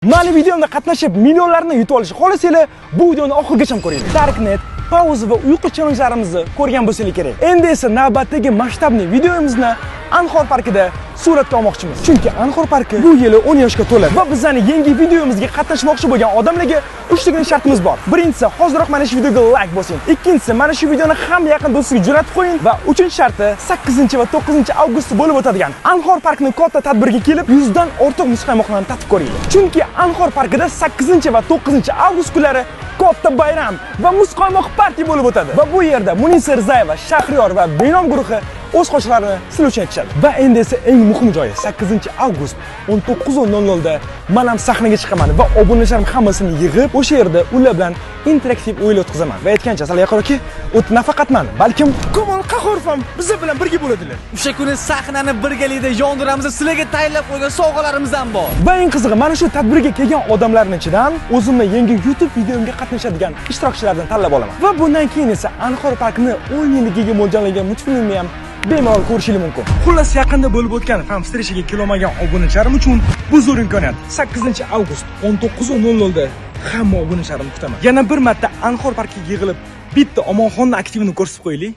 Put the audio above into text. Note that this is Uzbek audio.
Mana videomda qatnashib millionlarni yutib olishni xohlasanglar, bu videoni oxirigacha ko'ringlar. Darknet, pauza va uyqu challenge'larimizni ko'rgan bo'lsangiz kerak. Endi esa navbatdagi masshtabli videomizni Anhor parkida suratga olmoqchimiz. Chunki Anhor parki bu yili 10 yoshga to'ladi va bizning yangi videomizga qatnashmoqchi bo'lgan odamlarga 3 ta shartimiz bor. Birinchisi, hozirroq mana shu videoga like bosing. Ikkinchisi, mana shu videoni hamma yaqin do'stiga jo'natib qo'ying va 3-sharti 8 va 9 avgustda bo'lib o'tadigan Anhor parkining katta tadbiriga kelib, 100 dan ortiq muzqaymoqlarni tatib ko'ringlar. Chunki Anhor parkida 8 va 9 avgust kunlari katta bayram va muzqaymoq partiya bo'lib o'tadi. Va bu yerda Munisa Rizayeva, Shahriyor va Benom guruhi o'z qo'shiqlarini sizlar uchun aytishadi. Va endi esa eng muhim joyi 8 avgust 19:00 da men ham sahnaga chiqaman va obunachilarim hammasini yig'ib, o'sha yerda ular bilan interaktiv o'yin o'tkazaman. Va aytgancha, Salaqor aka, o't nafaqat men, balkim Komon Qahorov ham bizlar bilan birga bo'ladilar. O'sha kuni sahnani birgalikda yondiramiz, sizlarga tayyorlab qo'ygan sovg'alarimiz ham bor. Va eng qizig'i, mana shu tadbirga kelgan odamlarning ichidan o'zimning yangi YouTube videomga qatnashadigan ishtirokchilardan tanlab olaman. Va bundan keyin esa Anhor parkini 10 yilligiga mo'ljallangan multfilmni ham bemalol ko'rishingiz mumkin. Xullas, yaqinda bo'lib o'tgan fan streshiga kelolmagan obunachilarim uchun bu zo'r imkoniyat. 8 avgust 19:00 da hamma obunachilarimni kutaman. Yana bir marta Anhor parkiga yig'ilib, bitta Omonxonni aktivini ko'rsatib qo'yaylik.